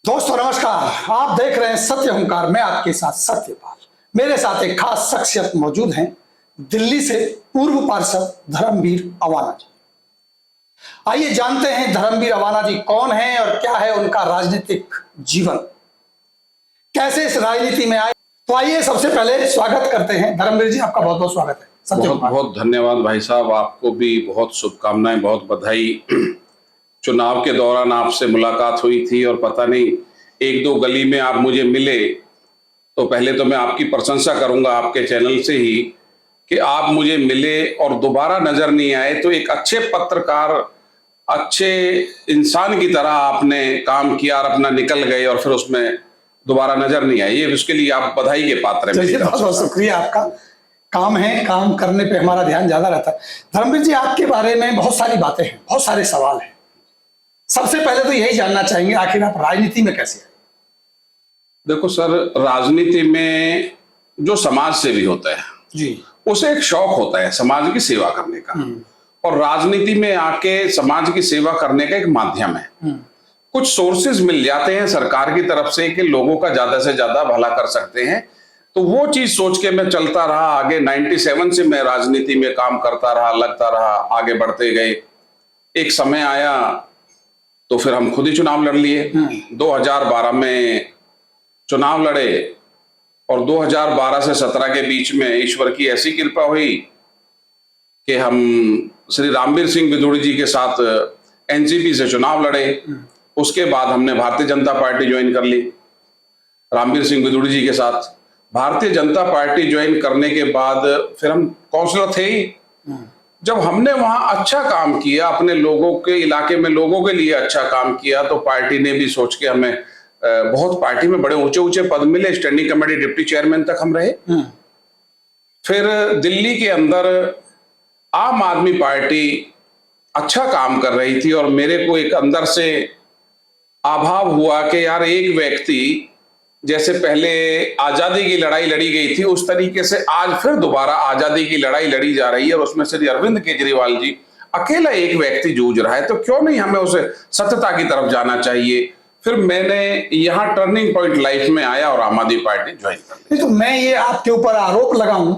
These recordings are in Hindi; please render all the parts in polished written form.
दोस्तों नमस्कार, आप देख रहे हैं सत्य हुंकार। मैं आपके साथ सत्यपाल। मेरे साथ एक खास शख्सियत मौजूद हैं, दिल्ली से पूर्व पार्षद धर्मवीर अवाना जी। आइए जानते हैं धर्मवीर अवाना जी कौन हैं और क्या है उनका राजनीतिक जीवन, कैसे इस राजनीति में आए। तो आइए सबसे पहले स्वागत करते हैं धर्मवीर जी, आपका बहुत बहुत स्वागत है। बहुत बहुत धन्यवाद भाई साहब, आपको भी बहुत शुभकामनाएं, बहुत बधाई। चुनाव के दौरान आपसे मुलाकात हुई थी और पता नहीं एक दो गली में आप मुझे मिले, तो पहले तो मैं आपकी प्रशंसा करूंगा आपके चैनल से ही कि आप मुझे मिले और दोबारा नजर नहीं आए। तो एक अच्छे पत्रकार, अच्छे इंसान की तरह आपने काम किया और अपना निकल गए और फिर उसमें दोबारा नजर नहीं आए। ये उसके लिए आप बधाई के पात्र हैं। बहुत बहुत शुक्रिया आपका। काम है, काम करने पे हमारा ध्यान ज्यादा रहता है। धर्मवीर जी, आपके बारे में बहुत सारी बातें हैं, बहुत सारे सवाल हैं। सबसे पहले तो यही जानना चाहेंगे, आखिर आप राजनीति में कैसे आए? देखो सर, राजनीति में जो समाज सेवी होता है जी, उसे एक शौक होता है समाज की सेवा करने का, और राजनीति में आके समाज की सेवा करने का एक माध्यम है। कुछ सोर्सेज मिल जाते हैं सरकार की तरफ से कि लोगों का ज्यादा से ज्यादा भला कर सकते हैं, तो वो चीज सोच के मैं चलता रहा आगे। 97 से मैं राजनीति में काम करता रहा, लगता रहा, आगे बढ़ते गए। एक समय आया तो फिर हम खुद ही चुनाव लड़ लिए। 2012 में चुनाव लड़े और 2012 से 17 के बीच में ईश्वर की ऐसी कृपा हुई कि हम श्री रामवीर सिंह विदुड़ी जी के साथ एनसीपी से चुनाव लड़े। उसके बाद हमने भारतीय जनता पार्टी ज्वाइन कर ली रामवीर सिंह विदुड़ी जी के साथ। भारतीय जनता पार्टी ज्वाइन करने के बाद फिर हम काउंसलर थे ही। जब हमने वहां अच्छा काम किया, अपने लोगों के इलाके में लोगों के लिए अच्छा काम किया, तो पार्टी ने भी सोच के हमें बहुत, पार्टी में बड़े ऊंचे ऊंचे पद मिले, स्टैंडिंग कमेटी डिप्टी चेयरमैन तक हम रहे। फिर दिल्ली के अंदर आम आदमी पार्टी अच्छा काम कर रही थी और मेरे को एक अंदर से अभाव हुआ कि यार एक व्यक्ति, जैसे पहले आजादी की लड़ाई लड़ी गई थी उस तरीके से आज फिर दोबारा आजादी की लड़ाई लड़ी जा रही है और उसमें श्री अरविंद केजरीवाल जी अकेला एक व्यक्ति जूझ रहा है, तो क्यों नहीं हमें उसे सत्यता की तरफ जाना चाहिए। फिर मैंने यहाँ टर्निंग पॉइंट लाइफ में आया और आम आदमी पार्टी ज्वाइन कर ली। तो मैं ये आपके ऊपर आरोप लगाऊं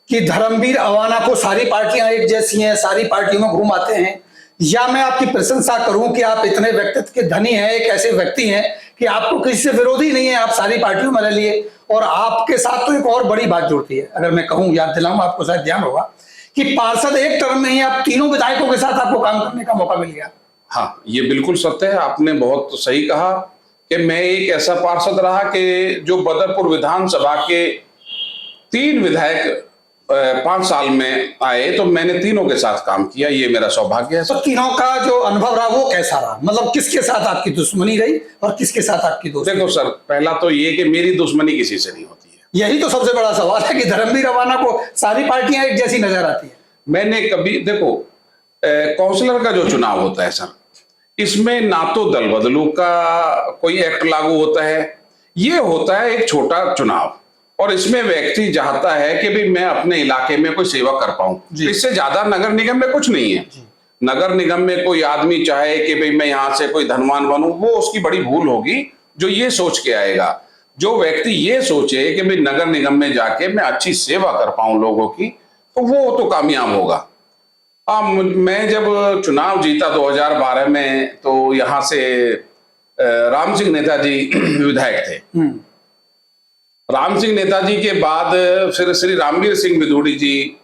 कि धर्मवीर अवाना को सारी पार्टियां एक जैसी हैं, सारी पार्टियों में घुमाते हैं, या मैं आपकी प्रशंसा करूं कि आप इतने व्यक्तित्व के धनी हैं, एक ऐसे व्यक्ति हैं कि आपको किसी से विरोधी नहीं है, आप सारी पार्टियों में रह लिए। और आपके साथ तो एक और बड़ी बात जुड़ती है, अगर मैं कहूं, याद दिलाऊं, आपको शायद ध्यान होगा कि पार्षद एक टर्म में ही आप तीनों विधायकों के साथ आपको काम करने का मौका मिल गया। हाँ, ये बिल्कुल सत्य है, आपने बहुत सही कहा कि मैं एक ऐसा पार्षद रहा कि जो बदरपुर विधानसभा के 3 विधायक 5 साल में आए, तो मैंने तीनों के साथ काम किया, ये मेरा सौभाग्य है। तो तीनों का जो अनुभव रहा वो कैसा रहा? मतलब किसके साथ आपकी दुश्मनी रही और किसके साथ आपकी दोस्ती? देखो सर, पहला तो ये कि मेरी दुश्मनी किसी से नहीं होती है। यही तो सबसे बड़ा सवाल है कि धर्मवीर अवाना को सारी पार्टियां एक जैसी नजर आती है। मैंने कभी, देखो, काउंसलर का जो चुनाव होता है सर, इसमें ना तो दल बदलू का कोई एक्ट लागू होता है, ये होता है एक छोटा चुनाव, और इसमें व्यक्ति चाहता है कि भाई मैं अपने इलाके में कोई सेवा कर पाऊं। इससे ज्यादा नगर निगम में कुछ नहीं है। नगर निगम में कोई आदमी चाहे कि भाई मैं यहां से कोई धनवान बनूं, वो उसकी बड़ी भूल होगी जो ये सोच के आएगा। जो व्यक्ति ये सोचे कि भाई नगर निगम में जाके मैं अच्छी सेवा कर पाऊं लोगों की, तो वो तो कामयाब होगा। मैं जब चुनाव जीता 2012 में, तो यहां से राम सिंह नेताजी विधायक थे। राम सिंह नेताजी के बाद फिर श्री रामवीर सिंह विदुड़ी जी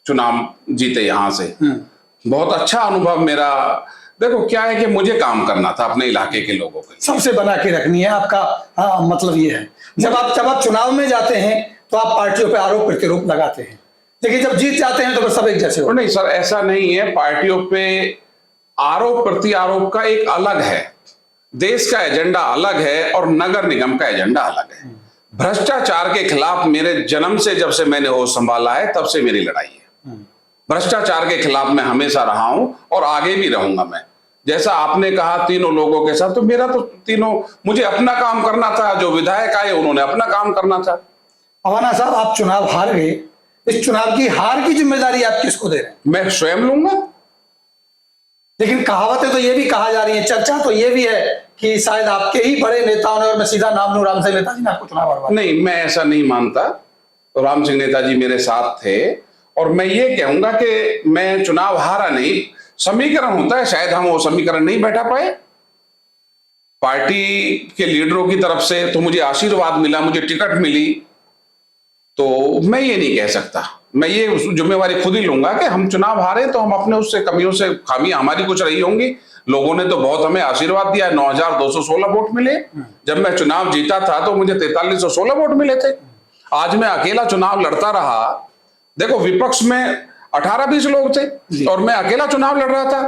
चुनाव जीते यहां से। बहुत अच्छा अनुभव मेरा। देखो क्या है कि मुझे काम करना था अपने इलाके के लोगों के लिए, सबसे बना के रखनी है आपका। हाँ, मतलब ये है, जब आप चुनाव में जाते हैं तो आप पार्टियों पे आरोप प्रत्यारोप लगाते हैं, लेकिन जब जीत जाते हैं तो सब एक जैसे हो। नहीं सर, ऐसा नहीं है। पार्टियों पे आरोप प्रत्यारोप का एक अलग है, देश का एजेंडा अलग है और नगर निगम का एजेंडा अलग है। भ्रष्टाचार के खिलाफ मेरे जन्म से, जब से मैंने होश संभाला है, तब से मेरी लड़ाई है। भ्रष्टाचार के खिलाफ मैं हमेशा रहा हूं और आगे भी रहूंगा। मैं, जैसा आपने कहा तीनों लोगों के साथ, तो मेरा तो तीनों, मुझे अपना काम करना था, जो विधायक आए उन्होंने अपना काम करना था। अवाना साहब, आप चुनाव हार गए, इस चुनाव की हार की जिम्मेदारी आप किसको दे रहे हैं? मैं स्वयं लूंगा। लेकिन कहावतें तो ये भी कहा जा रही है, चर्चा तो ये भी है कि शायद आपके ही बड़े नेताओं ने, और मैं सीधा नाम लूं, राम सिंह नेताजी ने आपको चुनाव हरवा। नहीं, मैं ऐसा नहीं मानता। राम सिंह नेताजी मेरे साथ थे, और मैं ये कहूंगा कि मैं चुनाव हारा नहीं, समीकरण होता है, शायद हम वो समीकरण नहीं बैठा पाए। पार्टी के लीडरों की तरफ से तो मुझे आशीर्वाद मिला, मुझे टिकट मिली, तो मैं ये नहीं कह सकता। मैं ये जिम्मेवारी खुद ही लूंगा कि हम चुनाव हारे तो हम अपने उससे कमियों से, खामियां हमारी कुछ रही होंगी। लोगों ने तो बहुत हमें आशीर्वाद दिया, 9,216 वोट मिले। जब मैं चुनाव जीता था तो मुझे 4316 वोट मिले थे। आज मैं अकेला चुनाव लड़ता रहा, देखो विपक्ष में 18-20 लोग थे और मैं अकेला चुनाव लड़ रहा था,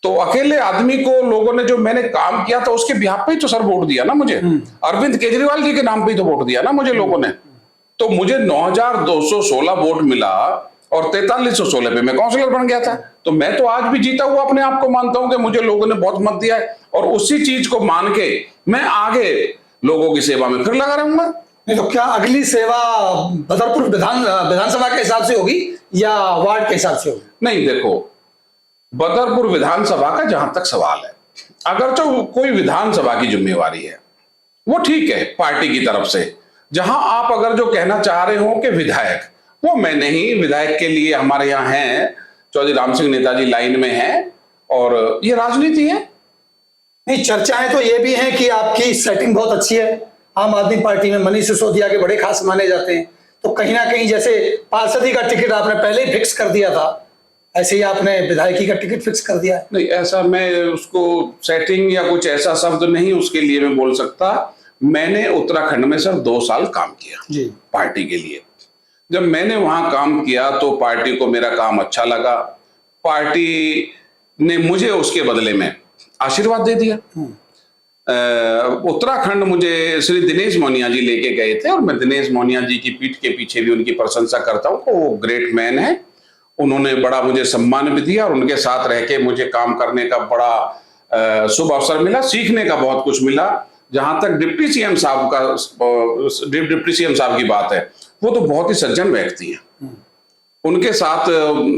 तो अकेले आदमी को लोगों ने, जो मैंने काम किया था उसके बिहाफ पे ही तो सर वोट दिया ना मुझे। अरविंद केजरीवाल जी के नाम पे ही तो वोट दिया ना मुझे लोगों ने। तो मुझे 9,216 वोट मिला और 4316 पे मैं काउंसलर बन गया था। तो मैं तो आज भी जीता हुआ अपने आप को मानता हूं कि मुझे लोगों ने बहुत मत दिया है, और उसी चीज को मान के मैं आगे लोगों की सेवा में फिर लगा रहूंगा। नहीं तो क्या अगली सेवा बदरपुर विधानसभा के हिसाब से होगी या वार्ड के हिसाब से होगी? नहीं, देखो बदरपुर विधानसभा का जहां तक सवाल है, अगर तो कोई विधानसभा की जिम्मेवारी है वो ठीक है पार्टी की तरफ से। जहां आप अगर जो कहना चाह रहे हो कि विधायक, वो मैं नहीं, विधायक के लिए हमारे यहाँ हैं चौधरी राम सिंह नेताजी लाइन में हैं, और ये राजनीति है। नहीं, चर्चाएं तो ये भी हैं कि आपकी सेटिंग बहुत अच्छी है आम आदमी पार्टी में, मनीष सिसोदिया के बड़े खास माने जाते हैं। तो कहीं ना कहीं जैसे पार्षदी का टिकट आपने पहले ही फिक्स कर दिया था, ऐसे ही आपने विधायकी का टिकट फिक्स कर दिया है। नहीं, ऐसा मैं उसको सेटिंग या कुछ ऐसा शब्द नहीं उसके लिए मैं बोल सकता। मैंने उत्तराखंड में सर 2 साल काम किया जी पार्टी के लिए। जब मैंने वहां काम किया तो पार्टी को मेरा काम अच्छा लगा, पार्टी ने मुझे उसके बदले में आशीर्वाद दे दिया। उत्तराखंड मुझे श्री दिनेश मोनिया जी लेके गए थे, और मैं दिनेश मोनिया जी की पीठ के पीछे भी उनकी प्रशंसा करता हूँ कि वो ग्रेट मैन है। उन्होंने बड़ा मुझे सम्मान भी दिया, और उनके साथ रह के मुझे काम करने का बड़ा शुभ अवसर मिला, सीखने का बहुत कुछ मिला। जहां तक डिप्टी सीएम साहब की बात है, वो तो बहुत ही सज्जन व्यक्ति हैं। उनके साथ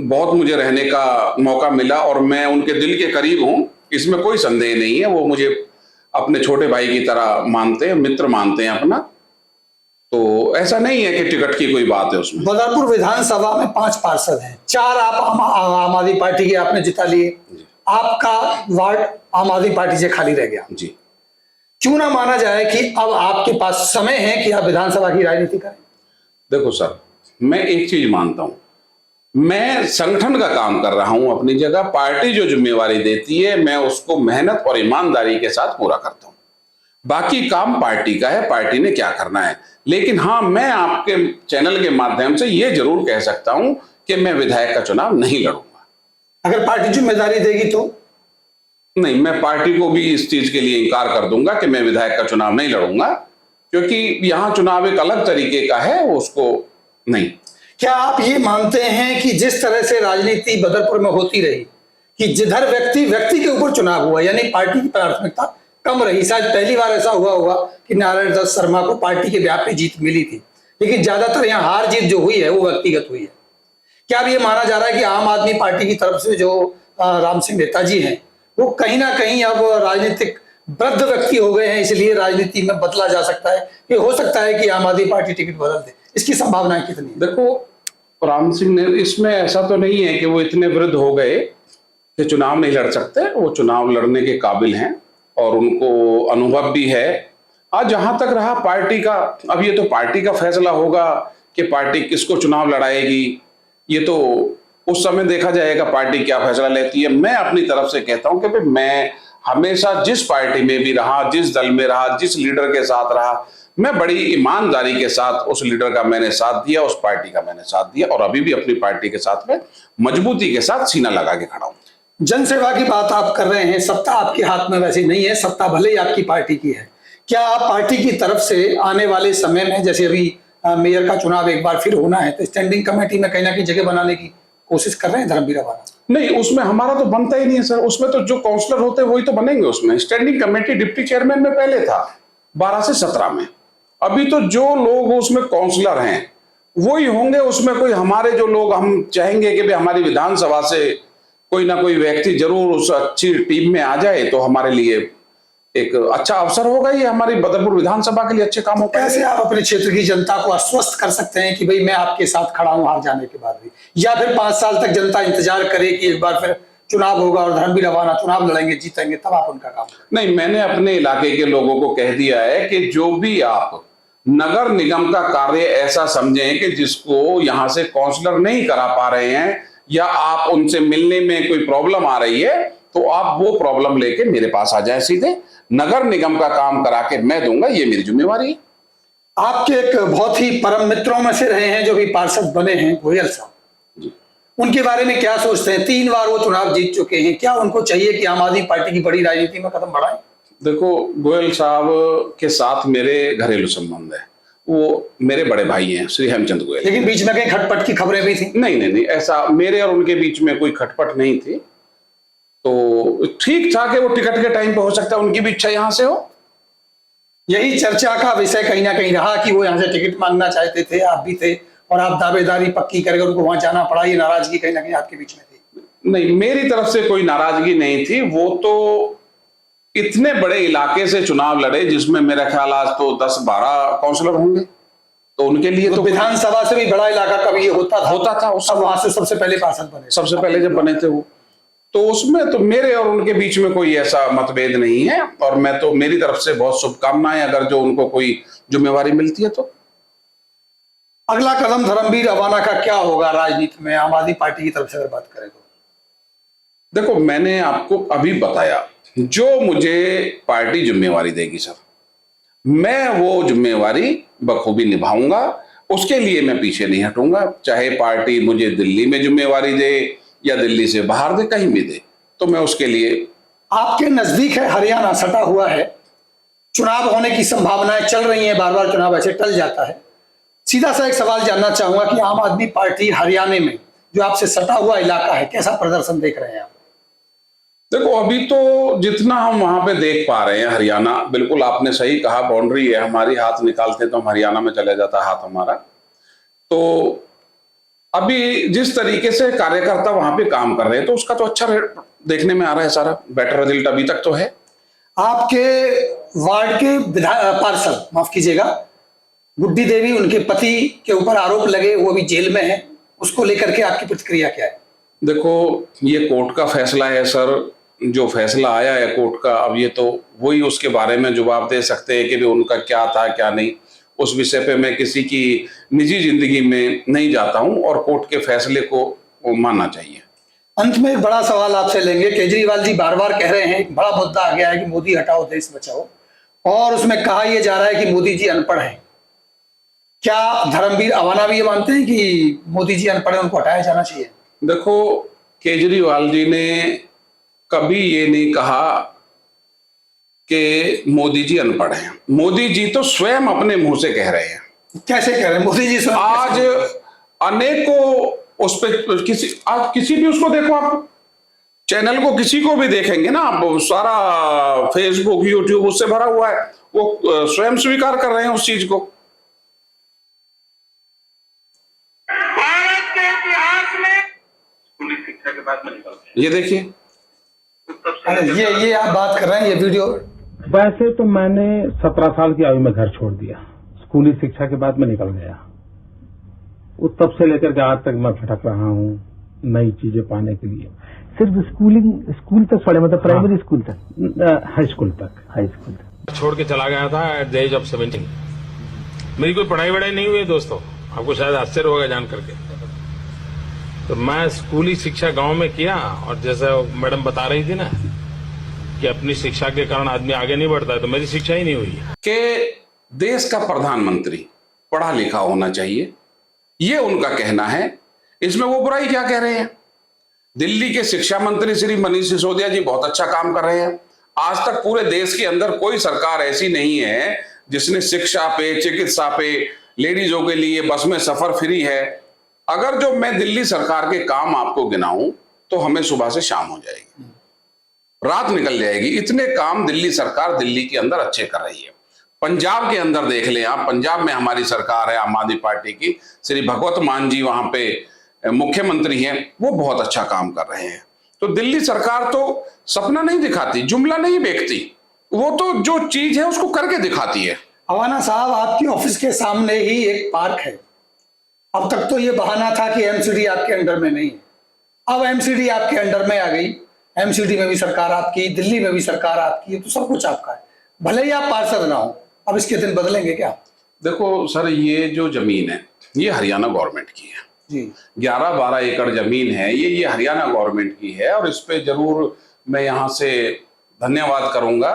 बहुत मुझे रहने का मौका मिला, और मैं उनके दिल के करीब हूं, इसमें कोई संदेह नहीं है। वो मुझे अपने छोटे भाई की तरह मानते हैं, मित्र मानते हैं अपना। तो ऐसा नहीं है कि टिकट की कोई बात है उसमें। बदरपुर विधानसभा में 5 पार्षद हैं, 4 आप आम आदमी पार्टी के आपने जिता लिए, आपका वार्ड आम आदमी पार्टी से खाली रह गया जी। क्यों ना माना जाए कि अब आपके पास समय है कि आप विधानसभा की राजनीति करें? देखो सर, मैं एक चीज मानता हूं, मैं संगठन का काम कर रहा हूं अपनी जगह। पार्टी जो जिम्मेवारी देती है मैं उसको मेहनत और ईमानदारी के साथ पूरा करता हूं। बाकी काम पार्टी का है, पार्टी ने क्या करना है। लेकिन हाँ, मैं आपके चैनल के माध्यम से यह जरूर कह सकता हूं कि मैं विधायक का चुनाव नहीं लड़ूंगा। अगर पार्टी जिम्मेदारी देगी तो? नहीं, मैं पार्टी को भी इस चीज के लिए इनकार कर दूंगा कि मैं विधायक का चुनाव नहीं लड़ूंगा, क्योंकि यहां चुनाव एक अलग तरीके का है, उसको नहीं। क्या आप ये मानते हैं कि जिस तरह से राजनीति बदरपुर में होती रही कि जिधर व्यक्ति के ऊपर चुनाव हुआ, यानी पार्टी की प्राथमिकता कम रही, शायद पहली बार ऐसा हुआ होगा कि नारायण दत्त शर्मा को पार्टी के व्याप पे जीत मिली थी, लेकिन ज्यादातर यहाँ हार जीत जो हुई है वो व्यक्तिगत हुई है। क्या अब ये माना जा रहा है कि आम आदमी पार्टी की तरफ से जो राम सिंह नेताजी हैं वो कहीं ना कहीं अब राजनीतिक वृद्ध व्यक्ति हो गए हैं, इसलिए राजनीति में बदला जा सकता है कि हो सकता है कि आम आदमी पार्टी टिकट बदल दे? इसकी संभावनाएं कितनी है? देखो, राम सिंह ने, इसमें ऐसा तो नहीं है कि वो इतने वृद्ध हो गए कि चुनाव नहीं लड़ सकते। वो चुनाव लड़ने के काबिल हैं और उनको अनुभव भी है। आज जहां तक रहा पार्टी का, अब ये तो पार्टी का फैसला होगा कि पार्टी किसको चुनाव लड़ाएगी, ये तो उस समय देखा जाएगा पार्टी क्या फैसला लेती है। मैं अपनी तरफ से कहता हूं कि भाई मैं हमेशा जिस पार्टी में भी रहा, जिस दल में रहा, जिस लीडर के साथ रहा, मैं बड़ी ईमानदारी के साथ उस लीडर का मैंने साथ दिया, उस पार्टी का मैंने साथ दिया, और अभी भी अपनी पार्टी के साथ में मजबूती के साथ सीना लगा के खड़ा हूं। जनसेवा की बात आप कर रहे हैं, सत्ता आपके हाथ में वैसे नहीं है, सत्ता भले ही आपकी पार्टी की है। क्या आप पार्टी की तरफ से आने वाले समय में, जैसे अभी मेयर का चुनाव एक बार फिर होना है, तो स्टैंडिंग कमेटी में कहीं ना कहीं जगह बनाने की कोशिश कर रहे हैं धर्मवीर अवाना? नहीं, उसमें हमारा तो बनता ही नहीं है सर। उसमें तो जो काउंसलर होते हैं वही तो बनेंगे। उसमें स्टैंडिंग कमेटी डिप्टी चेयरमैन में पहले था 12 से 17 में। अभी तो जो लोग उसमें काउंसलर हैं वही होंगे उसमें। कोई हमारे जो लोग हम चाहेंगे कि भाई हमारी विधानसभा से कोई ना कोई व्यक्ति जरूर उस अच्छी टीम में आ जाए तो हमारे लिए एक अच्छा अवसर होगा, ये हमारी बदरपुर विधानसभा के लिए अच्छे काम हो पाएंगे। कैसे आप अपने क्षेत्र की जनता को आश्वस्त कर सकते हैं कि भाई मैं आपके साथ खड़ा हूं हार जाने के बाद भी, या फिर 5 साल तक जनता इंतजार करे कि एक बार फिर चुनाव होगा और धर्मवीर अवाना चुनाव लड़ेंगे, जीतेंगे, तब आप उनका काम करें? नहीं, मैंने अपने इलाके के लोगों को कह दिया है कि जो भी आप नगर निगम का कार्य ऐसा समझें कि जिसको यहाँ से काउंसलर नहीं करा पा रहे हैं या आप उनसे मिलने में कोई प्रॉब्लम आ रही है, तो आप वो प्रॉब्लम लेके मेरे पास आ जाए, सीधे नगर निगम का काम करा के मैं दूंगा, ये मेरी जिम्मेवारी है। आपके एक बहुत ही परम मित्रों में से रहे हैं जो भी पार्षद बने हैं, गोयल साहब, उनके बारे में क्या सोचते हैं? 3 बार वो चुनाव जीत चुके हैं, क्या उनको चाहिए कि आम आदमी पार्टी की बड़ी राजनीति में कदम बढ़ाएं? देखो, गोयल साहब के साथ मेरे घरेलू संबंध है, वो मेरे बड़े भाई हैं, श्री हेमचंद गोयल। लेकिन बीच में कहीं खटपट की खबरें भी थी। नहीं नहीं नहीं, ऐसा मेरे और उनके बीच में कोई खटपट नहीं थी। तो ठीक था कि वो टिकट के टाइम पे हो सकता है उनकी भी इच्छा यहां से हो। यही चर्चा का विषय कहीं ना कहीं रहा कि वो यहाँ से टिकट मांगना चाहते थे, आप भी थे, और आप दावेदारी पक्की करके उनको वहां जाना पड़ा। ये नाराजगी कहीं ना कहीं आपके बीच में थी? नहीं, मेरी तरफ से कोई नाराजगी नहीं थी। वो तो इतने बड़े इलाके से चुनाव लड़े जिसमें मेरा ख्याल आज तो 10-12 काउंसलर होंगे, तो उनके लिए तो विधानसभा से भी बड़ा इलाका कभी ये होता था। उस वहां से सबसे पहले पार्षद बने, सबसे पहले जब बने थे वो, तो उसमें तो मेरे और उनके बीच में कोई ऐसा मतभेद नहीं है। और मैं तो, मेरी तरफ से बहुत शुभकामनाएं अगर जो उनको कोई जिम्मेवारी मिलती है तो। अगला कदम धर्मवीर अवाना का क्या होगा राजनीति में, आम आदमी पार्टी की तरफ से अगर बात करें तो? देखो, मैंने आपको अभी बताया, जो मुझे पार्टी जिम्मेवारी देगी सर, मैं वो जिम्मेवारी बखूबी निभाऊंगा। उसके लिए मैं पीछे नहीं हटूंगा, चाहे पार्टी मुझे दिल्ली में जिम्मेवारी दे या दिल्ली से बाहर दे, कहीं भी दे, तो मैं उसके लिए। आपके नजदीक है हरियाणा, सटा हुआ है, चुनाव होने की संभावनाएं चल रही हैं, बार बार चुनाव ऐसे टल जाता है। सीधा सा एक सवाल जानना चाहूंगा कि आम आदमी पार्टी हरियाणा में, जो आपसे सटा हुआ इलाका है, कैसा प्रदर्शन देख रहे हैं आप? देखो, अभी तो जितना हम वहां पे देख पा रहे हैं हरियाणा, बिल्कुल आपने सही कहा, बाउंड्री है हमारी, हाथ निकालते तो हम हरियाणा में चले जाता है हाथ हमारा। तो अभी जिस तरीके से कार्यकर्ता वहां पे काम कर रहे हैं, तो उसका तो अच्छा देखने में आ रहा है, सारा बेटर रिजल्ट अभी तक तो है। आपके वार्ड के पार्षद, माफ कीजिएगा, गुड्डी देवी, उनके पति के ऊपर आरोप लगे, वो अभी जेल में है, उसको लेकर के आपकी प्रतिक्रिया क्या है? देखो, ये कोर्ट का फैसला है सर, जो फैसला आया है कोर्ट का, अब ये तो वही उसके बारे में जवाब दे सकते हैं कि भी उनका क्या था क्या नहीं। उस विषय पे मैं किसी की निजी जिंदगी में नहीं जाता हूं, और कोर्ट के फैसले को मानना चाहिए। अंत में एक बड़ा सवाल आपसे लेंगे। केजरीवाल जी बार बार कह रहे हैं, एक बड़ा मुद्दा आ गया है कि मोदी हटाओ देश बचाओ, और उसमें कहा यह जा रहा है कि मोदी जी अनपढ़ हैं। क्या धर्मवीर अवाना भी ये मानते हैं कि मोदी जी अनपढ़ हैं, उनको हटाया जाना चाहिए? देखो, केजरीवाल जी ने कभी ये नहीं कहा कि मोदी जी अनपढ़ हैं। मोदी जी तो स्वयं अपने मुंह से कह रहे हैं। कैसे कह रहे हैं मोदी जी स्वयं? आज अनेकों उस पे किसी भी उसको देखो, आप चैनल को किसी को भी देखेंगे ना आप, सारा फेसबुक यूट्यूब उससे भरा हुआ है, वो स्वयं स्वीकार कर रहे हैं उस चीज को। भारत के इतिहास में स्कूली शिक्षा के बाद में निकल, ये देखिए, ये आप बात कर रहे हैं, ये वीडियो। वैसे तो मैंने 17 साल की आयु में घर छोड़ दिया, स्कूली शिक्षा के बाद में निकल गया। तब से लेकर के आज तक मैं भटक रहा हूँ नई चीजें पाने के लिए। सिर्फ स्कूल तक पढ़े, मतलब प्राइमरी स्कूल तक? हाई स्कूल तक छोड़ के चला गया था एट द एज ऑफ 17। मेरी कोई पढ़ाई वढ़ाई नहीं हुई दोस्तों, आपको शायद आश्चर्य होगा जान करके। तो मैं स्कूली शिक्षा गांव में किया, और जैसे मैडम बता रही थी ना कि अपनी शिक्षा के कारण आदमी आगे नहीं बढ़ता है, तो मेरी शिक्षा ही नहीं हुई कि देश का प्रधानमंत्री पढ़ा लिखा होना चाहिए, ये उनका कहना है। इसमें वो बुराई क्या कह रहे हैं? दिल्ली के शिक्षा मंत्री श्री मनीष सिसोदिया जी बहुत अच्छा काम कर रहे हैं। आज तक पूरे देश के अंदर कोई सरकार ऐसी नहीं है जिसने शिक्षा पे, चिकित्सा पे, लेडीजों के लिए बस में सफर फ्री है। अगर जो मैं दिल्ली सरकार के काम आपको गिनाऊं तो हमें सुबह से शाम हो जाएगी, रात निकल जाएगी। इतने काम दिल्ली सरकार दिल्ली के अंदर अच्छे कर रही है। पंजाब के अंदर देख लें आप, पंजाब में हमारी सरकार है आम आदमी पार्टी की, श्री भगवत मान जी वहां पे मुख्यमंत्री हैं, वो बहुत अच्छा काम कर रहे हैं। तो दिल्ली सरकार तो सपना नहीं दिखाती, जुमला नहीं बेचती, वो तो जो चीज है उसको करके दिखाती है। अवाना साहब, आपकी ऑफिस के सामने ही एक पार्क है। अब तक तो ये बहाना था कि एमसीडी आपके अंडर में नहीं है, अब एमसीडी आपके अंडर में आ गई। एमसीडी में भी सरकार आपकी, दिल्ली में भी सरकार आपकी है, तो सब कुछ आपका है, भले ही आप पार्षद ना हो। अब इसके दिन बदलेंगे क्या? देखो सर, ये जो जमीन है ये हरियाणा गवर्नमेंट की है जी। 11-12 एकड़ जमीन है, ये हरियाणा गवर्नमेंट की है। और इस पे जरूर मैं यहाँ से धन्यवाद करूंगा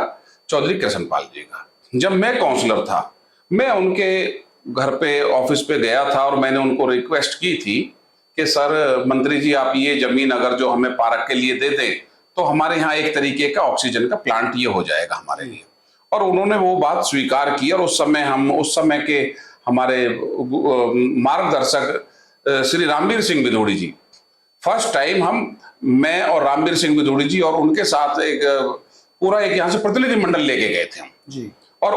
चौधरी कृष्णपाल जी का। जब मैं काउंसलर था, मैं उनके घर पे, ऑफिस पे गया था और मैंने उनको रिक्वेस्ट की थी कि सर मंत्री जी, आप ये जमीन अगर जो हमें पार्क के लिए दे दें तो हमारे यहाँ एक तरीके का ऑक्सीजन का प्लांट ये हो जाएगा हमारे लिए। और उन्होंने वो बात स्वीकार की। और उस समय के हमारे मार्गदर्शक श्री रामवीर सिंह बिधूड़ी जी, फर्स्ट टाइम मैं और रामवीर सिंह बिधूड़ी जी और उनके साथ पूरा एक यहाँ से प्रतिनिधि मंडल लेके गए थे हम जी। और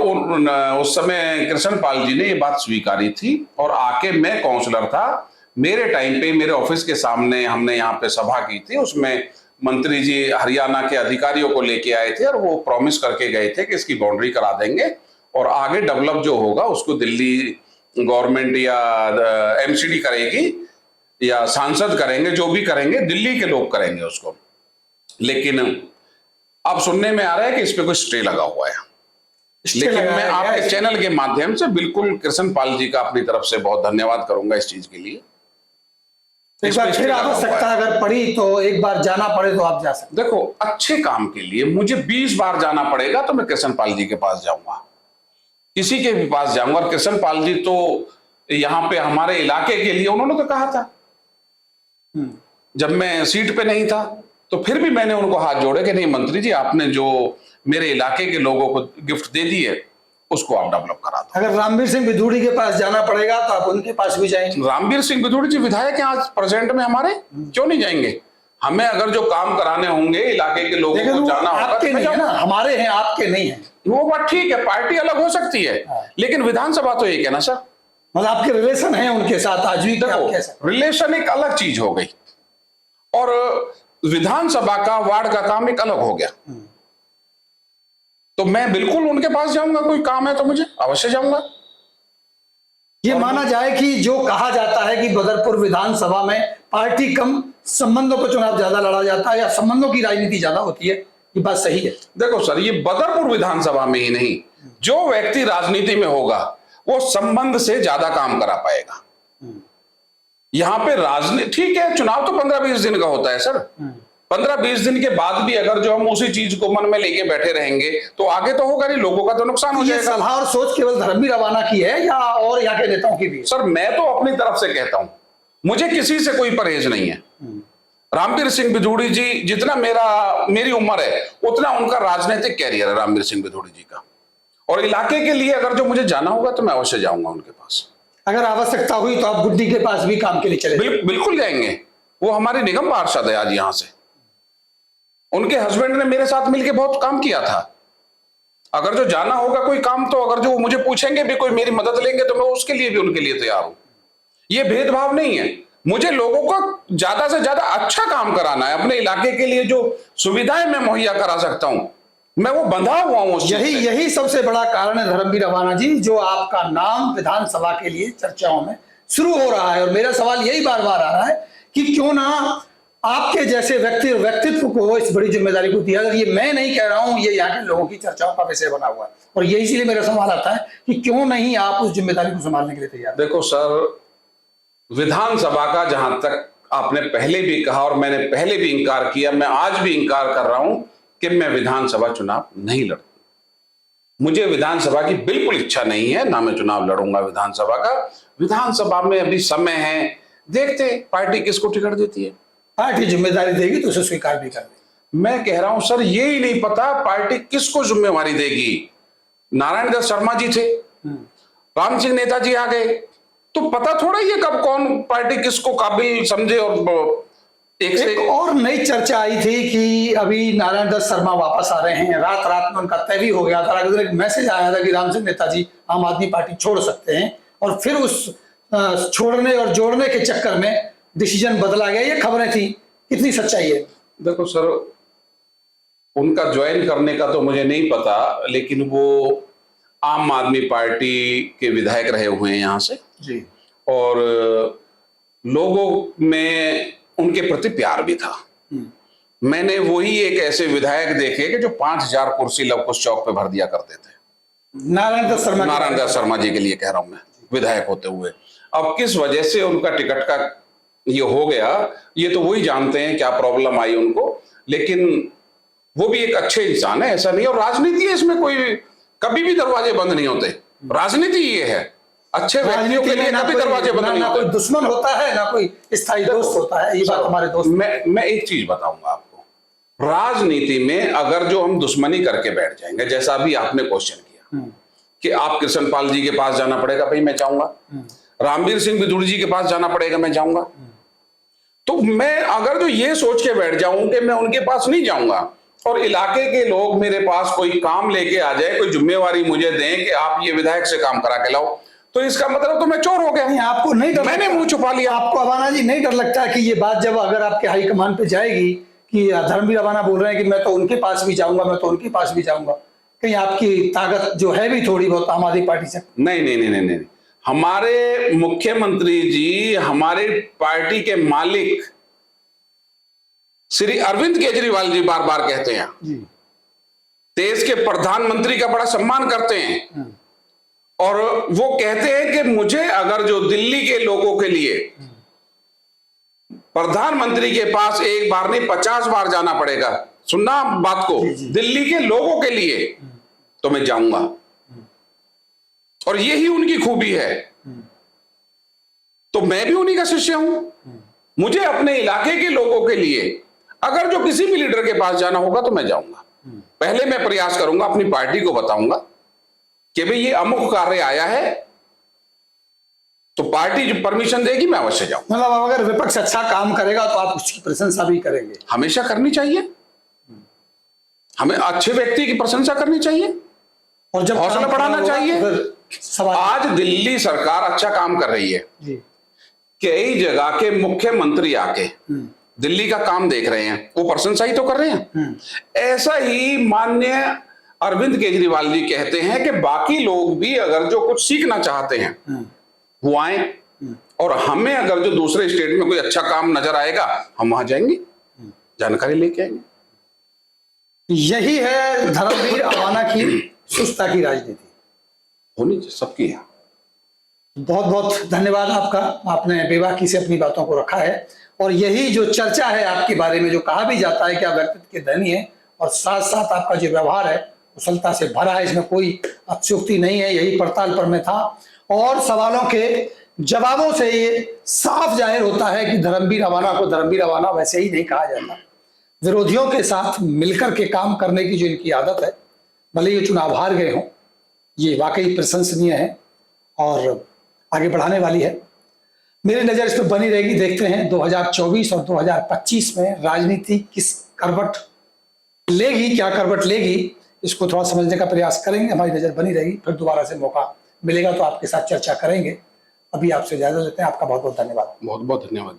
उस समय कृष्णपाल जी ने ये बात स्वीकारी थी। और आके, मैं काउंसलर था, मेरे टाइम पे मेरे ऑफिस के सामने हमने यहाँ पे सभा की थी। उसमें मंत्री जी हरियाणा के अधिकारियों को लेके आए थे और वो प्रॉमिस करके गए थे कि इसकी बाउंड्री करा देंगे और आगे डेवलप जो होगा उसको दिल्ली गवर्नमेंट या एमसीडी करेगी या सांसद करेंगे, जो भी करेंगे दिल्ली के लोग करेंगे उसको। लेकिन अब सुनने में आ रहा है कि इस पे कोई स्टे लगा हुआ है। लेकिन मैं आपके चैनल के माध्यम से बिल्कुल कृष्णपाल जी का अपनी तरफ से बहुत धन्यवाद करूंगा इस चीज के लिए। एक बार फिर आवश्यकता अगर पड़ी तो एक बार जाना पड़े तो आप जा सकते। देखो, अच्छे काम के लिए मुझे 20 बार जाना पड़ेगा तो मैं कृष्णपाल जी के पास जाऊंगा, किसी के भी पास जाऊंगा। और कृष्णपाल जी तो यहाँ पे हमारे इलाके के लिए उन्होंने तो कहा था, जब मैं सीट पे नहीं था तो फिर भी मैंने उनको हाथ जोड़े कि नहीं मंत्री जी, आपने जो मेरे इलाके के लोगों को गिफ्ट दे दी है उसको आप डेवलप करा दो। अगर रामवीर सिंह बिधूड़ी के पास जाना पड़ेगा तो आप उनके पास भी जाएंगे? रामवीर सिंह बिधूड़ी जी विधायक हैं आज प्रेजेंट में हमारे, क्यों नहीं जाएंगे? हमें अगर जो काम कराने होंगे इलाके के लोगों को जाना होगा, आपके नहीं है ना, हमारे हैं, आपके नहीं है। वो बात ठीक है, पार्टी अलग हो सकती है, लेकिन विधानसभा तो एक है ना सर। मतलब आपके रिलेशन है उनके साथ आज भी? रिलेशन एक अलग चीज हो गई और विधानसभा का, वार्ड का काम एक अलग हो गया। तो मैं बिल्कुल उनके पास जाऊंगा, कोई काम है तो मुझे अवश्य जाऊंगा। ये माना जाए कि जो कहा जाता है कि बदरपुर विधानसभा में पार्टी कम, संबंधों को चुनाव ज्यादा लड़ा जाता है या संबंधों की राजनीति ज्यादा होती है, ये बात सही है? देखो सर, ये बदरपुर विधानसभा में ही नहीं, जो व्यक्ति राजनीति में होगा वो संबंध से ज्यादा काम करा पाएगा। यहाँ पे राजनीति ठीक है, चुनाव तो 15-20 दिन का होता है सर। 15-20 दिन के बाद भी अगर जो हम उसी चीज को मन में लेके बैठे रहेंगे तो आगे तो होगा नहीं, लोगों का तो नुकसान हो जाएगा। सलाह और सोच केवल धर्मवीर अवाना की है या और यहाँ के नेताओं की भी? सर, मैं तो अपनी तरफ से कहता हूं, मुझे किसी से कोई परहेज नहीं है। रामवीर सिंह बिधूड़ी जी जितना मेरी उम्र है उतना उनका राजनीतिक कैरियर है रामवीर सिंह बिधूड़ी जी का। और इलाके के लिए अगर जो मुझे जाना होगा तो मैं अवश्य जाऊंगा उनके पास। अगर आवश्यकता हुई तो आप गुड्डी के पास भी काम के लिए चले? बिल्कुल जाएंगे, वो हमारी निगम पार्षद है आज यहाँ से। उनके हस्बैंड ने मेरे साथ मिलकर बहुत काम किया था। अगर जो जाना होगा कोई काम तो अगर जो मुझे पूछेंगे भी, कोई मेरी मदद लेंगे तो मैं उसके लिए भी उनके लिए तैयार हूं। ये भेदभाव नहीं है, मुझे लोगों को ज्यादा से ज्यादा अच्छा काम कराना है। अपने इलाके के लिए जो सुविधाएं मैं मुहैया करा सकता हूं मैं वो बंधा हुआ हूं। यही सबसे बड़ा कारण है धर्मवीर अवाना जी, जो आपका नाम विधानसभा के लिए चर्चाओं में शुरू हो रहा है। और मेरा सवाल यही बार बार आ रहा है कि क्यों ना आपके जैसे व्यक्तित्व को इस बड़ी जिम्मेदारी को दिया। ये मैं नहीं कह रहा हूं, ये यहाँ के लोगों की चर्चाओं का विषय बना हुआ है। और ये इसीलिए मेरा सवाल आता है कि क्यों नहीं आप उस जिम्मेदारी को संभालने के लिए तैयार? देखो सर, विधानसभा का जहां तक आपने पहले भी कहा और मैंने पहले भी इंकार किया, मैं आज भी इंकार कर रहा हूं कि मैं विधानसभा चुनाव नहीं लड़ूंगा। मुझे विधानसभा की बिल्कुल इच्छा नहीं है, ना मैं चुनाव लड़ूंगा विधानसभा का। विधानसभा में अभी समय है, देखते पार्टी किसको टिकट देती है। पार्टी जिम्मेदारी देगी तो उसे स्वीकार भी कर देगी। मैं कह रहा हूं सर, ये ही नहीं पता पार्टी किसको जिम्मेवारी देगी। नारायण दत्त शर्मा जी थे, राम सिंह नेताजी आ गए, तो पता थोड़ा ही है कब कौन पार्टी किसको काबिल समझे। और एक और नई चर्चा आई थी कि अभी नारायण दत्त शर्मा वापस आ रहे हैं, रात में उनका तय भी हो गया था। अगर एक मैसेज आया था कि राम सिंह नेताजी आम आदमी पार्टी छोड़ सकते हैं, और फिर उस छोड़ने और जोड़ने के चक्कर में डिसीजन बदला गया। ये खबरें थी, कितनी सच्चाई है? देखो सर, उनका ज्वाइन करने का तो मुझे नहीं पता, लेकिन वो आम आदमी पार्टी के विधायक रहे हुए हैं यहाँ से जी। और लोगों में उनके प्रति प्यार भी था। मैंने वही एक ऐसे विधायक देखे कि जो 5000 कुर्सी लवकुश चौक पे भर दिया करते थे। नारायण दत्त शर्मा नारायण दत्त शर्मा जी के लिए कह रहा हूं मैं, विधायक होते हुए। अब किस वजह से उनका टिकट का ये हो गया, ये तो वही जानते हैं क्या प्रॉब्लम आई उनको, लेकिन वो भी एक अच्छे इंसान है, ऐसा नहीं। और राजनीति है, इसमें कोई कभी भी दरवाजे बंद नहीं होते। राजनीति ये है, अच्छे व्यक्तियों के लिए कभी दरवाजे बंद नहीं ना कोई होते। दुश्मन होता है ना कोई स्थायी दोस्त होता है, ये बात हमारे दोस्त। मैं एक चीज बताऊंगा आपको, राजनीति में अगर जो हम दुश्मनी करके बैठ जाएंगे, जैसा अभी आपने क्वेश्चन किया कि आप कृष्णपाल जी के पास जाना पड़ेगा, भाई मैं जाऊंगा। रामवीर सिंह विदुर जी के पास जाना पड़ेगा, मैं जाऊंगा। तो मैं अगर जो ये सोच के बैठ जाऊं कि मैं उनके पास नहीं जाऊंगा और इलाके के लोग मेरे पास कोई काम लेके आ जाए, कोई जिम्मेवारी मुझे दें कि आप ये विधायक से काम करा के लाओ, तो इसका मतलब तो मैं चोर हो गया। नहीं, आपको नहीं डर मैंने लगता? मुंह छुपा लिया। आपको अवाना जी नहीं डर लगता कि ये बात जब अगर आपके हाईकमान पे जाएगी कि धर्मवीर अवाना बोल रहे हैं कि मैं तो उनके पास भी जाऊंगा, मैं तो उनके पास भी जाऊंगा, कहीं आपकी ताकत जो है भी थोड़ी बहुत आम आदमी पार्टी से? नहीं नहीं नहीं नहीं नहीं, हमारे मुख्यमंत्री जी, हमारे पार्टी के मालिक श्री अरविंद केजरीवाल जी बार बार कहते हैं, जी। देश के प्रधानमंत्री का बड़ा सम्मान करते हैं और वो कहते हैं कि मुझे अगर जो दिल्ली के लोगों के लिए प्रधानमंत्री के पास एक बार नहीं 50 बार जाना पड़ेगा, सुनना बात को, दिल्ली के लोगों के लिए, तो मैं जाऊंगा। और यही उनकी खूबी है। तो मैं भी उन्हीं का शिष्य हूं। मुझे अपने इलाके के लोगों के लिए अगर जो किसी भी लीडर के पास जाना होगा तो मैं जाऊंगा। पहले मैं प्रयास करूंगा, अपनी पार्टी को बताऊंगा कि भाई ये अमुक कार्य आया है, तो पार्टी जो परमिशन देगी मैं अवश्य जाऊंगा। मतलब अगर विपक्ष अच्छा काम करेगा तो आप उसकी प्रशंसा भी करेंगे? हमेशा करनी चाहिए, हमें अच्छे व्यक्ति की प्रशंसा करनी चाहिए और जब हौसला काम बढ़ाना करना होगा चाहिए। तो फिर सवाल। आज दिल्ली सरकार अच्छा काम कर रही है, जी। कई जगह के मुख्यमंत्री आके दिल्ली का काम देख रहे हैं, वो प्रशंसा ही तो कर रहे हैं। ऐसा ही माननीय अरविंद केजरीवाल जी कहते हैं कि बाकी लोग भी अगर जो कुछ सीखना चाहते हैं वो आए, और हमें अगर जो दूसरे स्टेट में कोई अच्छा काम नजर आएगा हम वहां जाएंगे, जानकारी लेके आएंगे। यही है धर्मवीर अवाना की सुस्ता की राजनीति। होनी चाहिए सबकी है। बहुत बहुत धन्यवाद आपका, आपने बेबाकी से अपनी बातों को रखा है। और यही जो चर्चा है आपके बारे में, जो कहा भी जाता है कि आप व्यक्तित्व के धनी है और साथ साथ आपका जो व्यवहार है कुशलता से भरा है, इसमें कोई अत्युक्ति नहीं है, यही पड़ताल पर में था। और सवालों के जवाबों से ये साफ जाहिर होता है कि धर्मवीर अवाना को धर्मवीर अवाना वैसे ही नहीं कहा जाता। विरोधियों के साथ मिलकर के काम करने की जो इनकी आदत है, भले ये चुनाव हार गए हों, ये वाकई प्रशंसनीय है और आगे बढ़ाने वाली है। मेरी नज़र इस पर बनी रहेगी। देखते हैं 2024 और 2025 में राजनीति किस करवट लेगी, क्या करवट लेगी, इसको थोड़ा समझने का प्रयास करेंगे। हमारी नज़र बनी रहेगी, फिर दोबारा से मौका मिलेगा तो आपके साथ चर्चा करेंगे। अभी आपसे इजाजत लेते हैं। आपका बहुत बहुत धन्यवाद। बहुत बहुत धन्यवाद।